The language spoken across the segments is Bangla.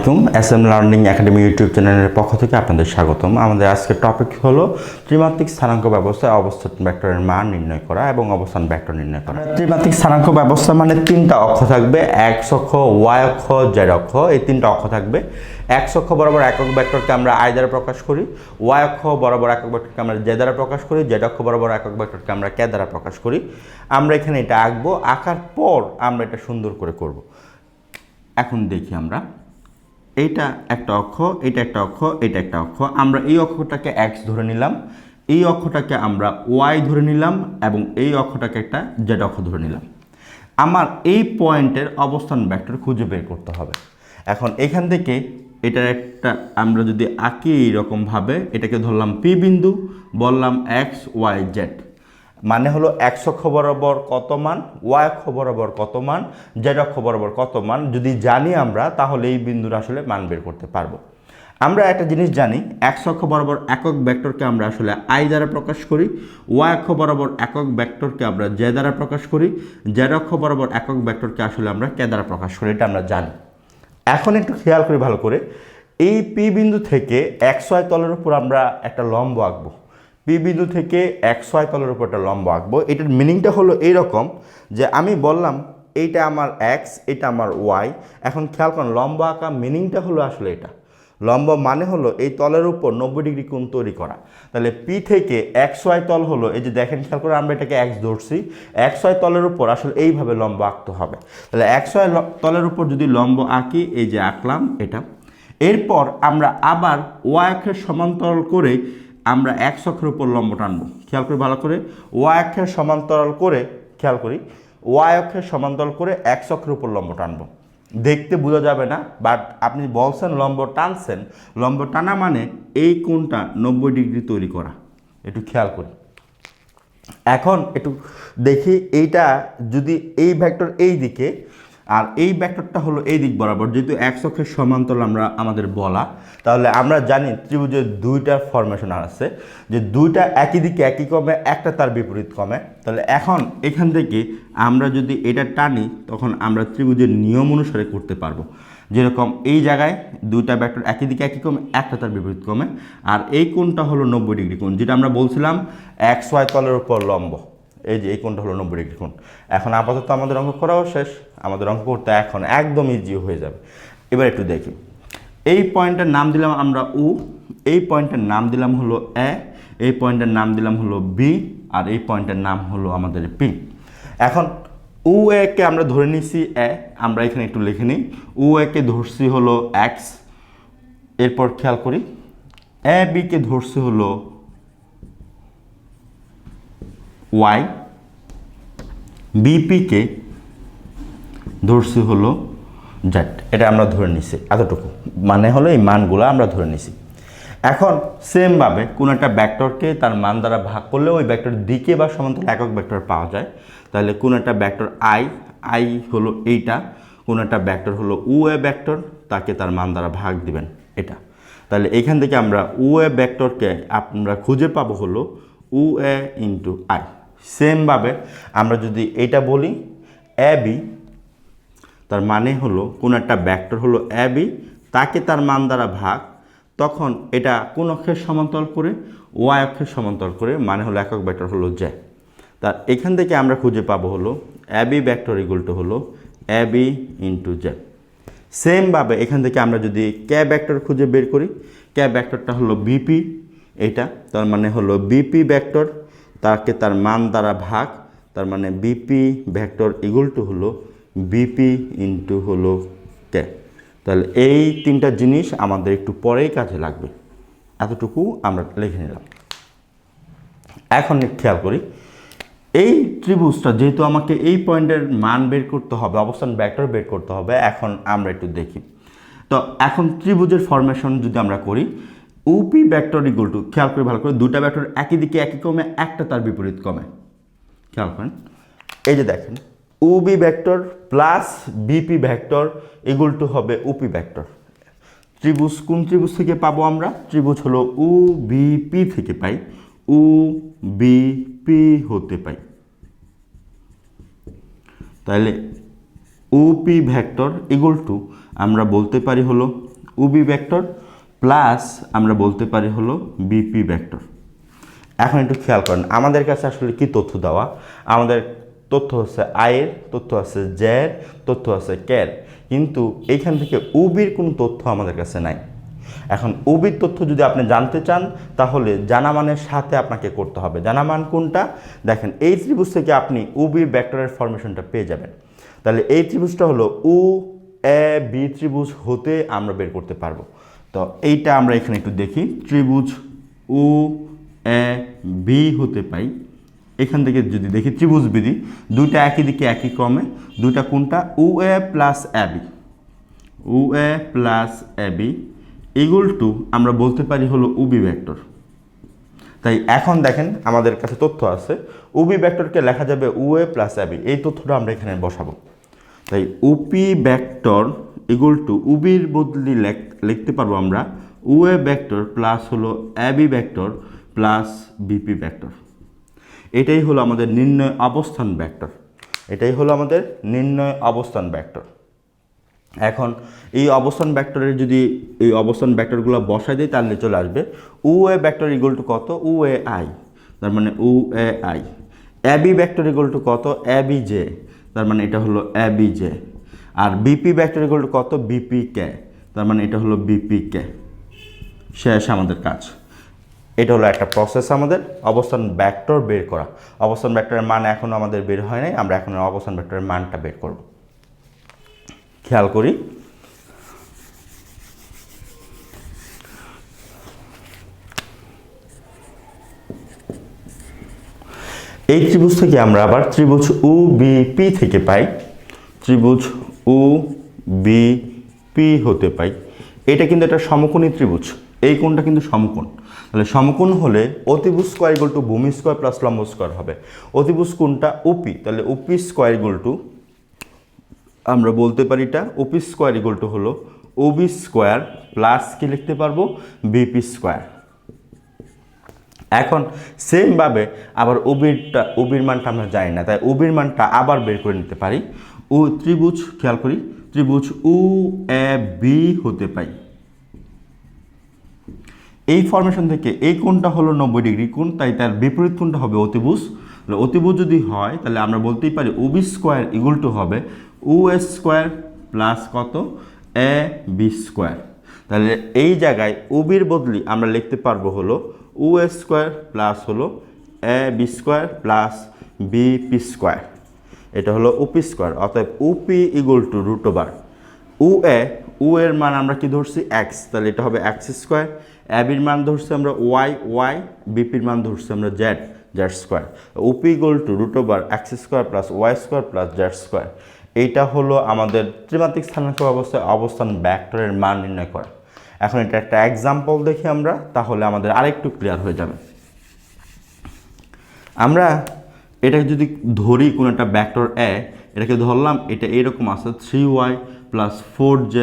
আলাইকুম এসএম লার্নিং একাডেমি ইউটিউব চ্যানেলের পক্ষ থেকে আপনাদের স্বাগতম। আমাদের আজকের টপিক হলো ত্রিমাত্রিক স্থানাঙ্ক ব্যবস্থায় অবস্থান ভেক্টরের মান নির্ণয় করা এবং অবস্থান ভেক্টর নির্ণয় করা। ত্রিমাত্রিক স্থানাঙ্ক ব্যবস্থা মানে তিনটা অক্ষ থাকবে, এক্স অক্ষ, ওয়াই অক্ষ, জেড অক্ষ। এই তিনটা অক্ষ থাকবে। এক্স অক্ষ বরাবর একক ভেক্টরকে আমরা আই দ্বারা প্রকাশ করি, ওয়াই অক্ষ বরাবর একক ভেক্টরকে আমরা জে দ্বারা প্রকাশ করি, জেড অক্ষ বরাবর একক ভেক্টরকে আমরা কে দ্বারা প্রকাশ করি। আমরা এখানে এটা আঁকবো, আঁকার পর আমরা এটা সুন্দর করে করব। এখন দেখি আমরা এইটা একটা অক্ষ, এটা একটা অক্ষ, এটা একটা অক্ষ। আমরা এই অক্ষটাকে এক্স ধরে নিলাম, এই অক্ষটাকে আমরা ওয়াই ধরে নিলাম এবং এই অক্ষটাকে একটা জেড অক্ষ ধরে নিলাম। আমার এই পয়েন্টের অবস্থান ভেক্টর খুঁজে বের করতে হবে। এখন এখান থেকে এটার একটা আমরা যদি আঁকি এইরকমভাবে, এটাকে ধরলাম পি বিন্দু, বললাম এক্স ওয়াই জেড, মানে হলো এক্স অক্ষ বরাবর কত মান, ওয়াই অক্ষ বরাবর কত মান, জেড অক্ষ বরাবর কত মান। যদি জানি আমরা, তাহলে এই বিন্দুর আসলে মান বের করতে পারবো। আমরা একটা জিনিস জানি, এক্স অক্ষ বরাবর একক ভেক্টরকে আমরা আসলে আই দ্বারা প্রকাশ করি, ওয়াই অক্ষ বরাবর একক ভেক্টরকে আমরা জে দ্বারা প্রকাশ করি, জেড অক্ষ বরাবর একক ভেক্টরকে আসলে আমরা কে দ্বারা প্রকাশ করি, এটা আমরা জানি। এখন একটু খেয়াল করি ভালো করে, এই পি বিন্দু থেকে এক্স ওয়াই তলের উপর আমরা একটা লম্ব আঁকবো। পি বিন্দু থেকে এক্স ওয়াই তলের উপর একটা লম্ব আঁকবো। এটার মিনিংটা হলো এইরকম যে আমি বললাম এইটা আমার এক্স, এটা আমার ওয়াই। এখন খেয়াল করুন, লম্ব আঁকা মিনিংটা হলো আসলে এটা। লম্ব মানে হলো এই তলের উপর 90 ডিগ্রি কোণ তৈরি করা। তাহলে পি থেকে এক্স ওয়াই তল হলো, এই যে দেখেন খেয়াল করে, আমরা এটাকে এক্স ধরছি, এক্স ওয়াই তলের উপর আসলে এইভাবে লম্ব আঁকতে হবে। তাহলে এক্স ওয়াই তলের উপর যদি লম্ব আঁকি, এই যে আঁকলাম এটা। এরপর আমরা আবার ওয়াই অক্ষের সমান্তরাল করে আমরা এক্স অক্ষের উপর লম্ব টানবো। খেয়াল করি ভালো করে, ওয়াই অক্ষের সমান্তরাল করে, খেয়াল করি, ওয়াই অক্ষের সমান্তরাল করে এক্স অক্ষের উপর লম্ব টানবো। দেখতে বোঝা যাবে না, বাট আপনি বলছেন লম্ব টানছেন, লম্ব টানা মানে এই কোণটা 90 ডিগ্রি তৈরি করা। একটু খেয়াল করি। এখন একটু দেখি, এইটা যদি এই ভেক্টর এই দিকে আর এই ভেক্টরটা হলো এই দিক বরাবর, যেহেতু এক্স অক্ষের সমান্তরাল আমরা আমাদের বলা, তাহলে আমরা জানি ত্রিভুজের দুইটা ফরমেশন আছে, যে দুইটা একই দিকে একই কমে, একটা তার বিপরীত কমে। তাহলে এখন এখান থেকে আমরা যদি এটা টানি, তখন আমরা ত্রিভুজের নিয়ম অনুসারে করতে পারবো। যেরকম এই জায়গায় দুইটা ভেক্টর একই দিকে একই কমে, একটা তার বিপরীত কমে, আর এই কোণটা হলো 90 ডিগ্রি কোণ, যেটা আমরা বলছিলাম এক্স ওয়াই তলের উপর লম্ব। এই যে এই কোণটা হলো 90 ডিগ্রি কোণ। এখন আপাতত আমাদের অঙ্ক করাও শেষ, আমাদের অঙ্ক করতে এখন একদম ইজি হয়ে যাবে। এবার একটু দেখি, এই পয়েন্টের নাম দিলাম আমরা উ, এই পয়েন্টের নাম দিলাম হলো এ, এই পয়েন্টের নাম দিলাম হলো বি, আর এই পয়েন্টের নাম হলো আমাদের পি। এখন উ এ কে আমরা ধরে নিছি এ, আমরা এখানে একটু লিখে নিই, উ এ কে ধরছি হলো এক্স। এরপর খেয়াল করি, এ বি কে ধরছি হলো ওয়াই, বিপিকে ধরছি হলো জেড। এটা আমরা ধরে নিছি, এতটুকু মানে হলো এই মানগুলো আমরা ধরে নিছি। এখন সেমভাবে কোনো একটা ভেক্টরকে তার মান দ্বারা ভাগ করলে ওই ভেক্টর দিকে বা সমান্তরাল একক ভেক্টর পাওয়া যায়। তাহলে কোনো একটা ভেক্টর আই হলো এইটা, কোনো একটা ভেক্টর হলো উ এ ভেক্টর, তাকে তার মান দ্বারা ভাগ দিবেন এটা। তাহলে এখান থেকে আমরা উ এ ভেক্টরকে আমরা খুঁজে পাবো হলো উ এ ইন্টু আই। সেমভাবে আমরা যদি এটা বলি এ বি, তার মানে হলো কোনো একটা ভেক্টর হলো এ বি, তাকে তার মান দ্বারা ভাগ, তখন এটা কোন অক্ষের সমান্তরাল করে, ওয়াই অক্ষের সমান্তরাল করে, মানে হলো একক ভেক্টর হলো জে। তার এখান থেকে আমরা খুঁজে পাবো হলো A B vector equal two হলো এ বি ইন্টু জে। সেমভাবে এখান থেকে আমরা যদি কে ভেক্টর খুঁজে বের করি, কে ভেক্টরটা হলো বিপি, এটা তার মানে হলো বিপি ভেক্টর, তাকে তার মান দ্বারা ভাগ, তার মানে বিপি ভেক্টর ইকুয়াল টু হলো বিপি ইন্টু হলো কে। তাহলে এই তিনটা জিনিস আমাদের একটু পরেই কাজে লাগবে, এতটুকু আমরা লিখে নিলাম। এখন খেয়াল করি, এই ত্রিভুজটা যেহেতু আমাকে এই পয়েন্টের মান বের করতে হবে, অবস্থান ভেক্টর বের করতে হবে, এখন আমরা একটু দেখি। তো এখন ত্রিভুজের ফরমেশন যদি আমরা করি, ইউপি ভেক্টর ইকুয়াল টু, খেয়াল করে ভালো করে, দুটা ভেক্টর একই দিকে একই কমে, একটা তার বিপরীত কমে। খেয়াল করেন, এই যে দেখেন, UB vector plus BP vector equal to হবে ইউপি ভেক্টর। ত্রিভুজ কোন ত্রিভুজ থেকে পাবো আমরা? ত্রিভুজ হলো উ বিপি থেকে পাই, উ বিপি হতে পাই। তাহলে ইউপি ভেক্টর ইকুয়াল টু আমরা বলতে পারি হলো উবি ভেক্টর প্লাস আমরা বলতে পারি হলো বিপি ভেক্টর। এখন একটু খেয়াল করেন আমাদের কাছে আসলে কি তথ্য দেওয়া, আমাদের তথ্য হচ্ছে আয়ের, তথ্য আছে জের, তথ্য আছে কের, কিন্তু এইখান থেকে উবির কোনো তথ্য আমাদের কাছে নাই। এখন উবির তথ্য যদি আপনি জানতে চান তাহলে জানা মানের সাথে আপনাকে করতে হবে। জানা মান কোনটা দেখেন, এই ত্রিভুজ থেকে আপনি উবির ভেক্টরের ফরমেশনটা পেয়ে যাবেন। তাহলে এই ত্রিভুজটা হলো উ এ বি ত্রিভুজ হতে আমরা বের করতে পারবো। তো এইটা আমরা এখানে একটু দেখি, ত্রিভুজ উ এ বি হতে পাই। এখান থেকে যদি দেখি ত্রিভুজ বিধি, দুইটা একই দিকে একই ক্রমে, দুইটা কোনটা O A plus A B, O A plus A B equal to আমরা বলতে পারি হলো উবি ভেক্টর। তাই এখন দেখেন আমাদের কাছে তথ্য আছে, উবি ভেক্টরকে লেখা যাবে উ এ প্লাস এ বি, এই তথ্যটা আমরা এখানে বসাবো। তাই উপি ভেক্টর ইকুয়াল টু উবির বদলি লিখতে পারবো আমরা উ এ ভেক্টর প্লাস হলো A B vector plus BP vector. এটাই হলো আমাদের নির্ণয় অবস্থান ভেক্টর, এটাই হলো আমাদের নির্ণয় অবস্থান ভেক্টর। এখন এই অবস্থান ভেক্টরের যদি এই অবস্থান ভেক্টরগুলো বসাই দিই তাহলে চলে আসবে O A vector equal to কত উ এ আই, তার মানে O A i. A B vector equal to কত এ বি জে, তার মানে এটা হলো এ বি জে। আর বিপি ভেক্টর ইকুয়াল টু কত বিপি কে, তার মানে এটা হলো বিপি কে। শেষ আমাদের কাজ। এটা হলো একটা প্রসেস আমাদের অবস্থান ভেক্টর বের করা। অবস্থান ভেক্টরের মান এখনও আমাদের বের হয় নাই, আমরা এখন অবস্থান ভেক্টরের মানটা বের করব। খেয়াল করি, এই ত্রিভুজ থেকে আমরা আবার ত্রিভুজ উ বি পি থেকে পাই, ত্রিভুজ উ বি পি হতে পাই। এটা কিন্তু একটা সমকোণী ত্রিভুজ, এই কোণটা কিন্তু সমকোণ। তাহলে সমকোণ হলে অতিভুজ স্কয়ার ইকুয়াল টু ভূমি স্কয়ার প্লাস লম্ব স্কয়ার হবে। অতিভুজ কোণটা উপি, তাহলে উপি স্কয়ার ইকুয়াল টু আমরা বলতে পারি এটা ওপি স্কয়ার ইকুয়াল টু হলো ওবি স্কয়ার প্লাস কি লিখতে পারবো বিপি স্কয়ার। এখন সেমভাবে আবার ওবির মানটা আমরা জানি না, তাই ওবির মানটা আবার বের করে নিতে পারি। ও ত্রিভুজ খেয়াল করি, ত্রিভুজ উ এ বি হতে পাই। এই ফরমেশন থেকে এই কোণটা হলো 90 ডিগ্রি কোণ, তাই তার বিপরীত কোণটা হবে অতিভুজ। অতিভুজ যদি হয় তাহলে আমরা বলতেই পারি ওবি স্কয়ার ইকুয়াল টু হবে উ এ স্কয়ার প্লাস কত এ বি স্কয়ার। তাহলে এই জায়গায় ওবির বদলি আমরা লিখতে পারবো হলো উ এ স্কয়ার প্লাস হলো A B square plus B P square. এটা হলো উপি স্কয়ার, অতএব O P equal to root over O এর মান আমরা কি ধরছি এক্স, তাহলে এটা হবে এক্স স্কয়ার। এ বির মান ধরছি আমরা ওয়াই, বিপির মান ধরছি আমরা z square. O P equal to root over x square plus y square plus z square. এইটা হলো আমাদের ত্রিমাত্রিক স্থানাঙ্ক ব্যবস্থায় অবস্থান ভেক্টরের মান নির্ণয় করা। এখন এটা একটা এক্সাম্পল দেখি আমরা, তাহলে আমাদের আরেকটু ক্লিয়ার হয়ে যাবে। আমরা এটা যদি ধরি কোনো একটা ভেক্টর এ, এটাকে ধরলাম এটা এরকম আছে 3y plus 4j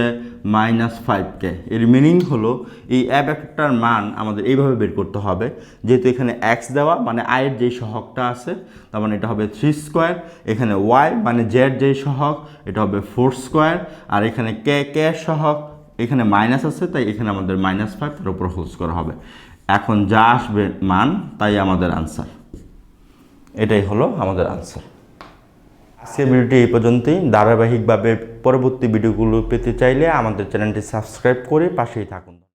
minus 5k। এর মিনিং হলো এই এ ভেক্টরটার মান আমাদের এইভাবে বের করতে হবে, যেহেতু এখানে x দেওয়া মানে আয়ের যেই সহগটা আছে তার মানে এটা হবে 3 স্কোয়ার, এখানে y মানে জেড যেই সহগ এটা হবে 4 স্কোয়ার, আর এখানে কে সহগ এখানে মাইনাস আছে তাই এখানে আমাদের -5 তার উপর হোল স্কোয়ার হবে। এখন যা আসবে মান তাই আমাদের আনসার, এটাই হলো আমাদের আনসার। আজকের ভিডিওটি এই পর্যন্তই। ধারাবাহিকভাবে পরবর্তী ভিডিওগুলো পেতে চাইলে আমাদের চ্যানেলটি সাবস্ক্রাইব করে পাশেই থাকুন।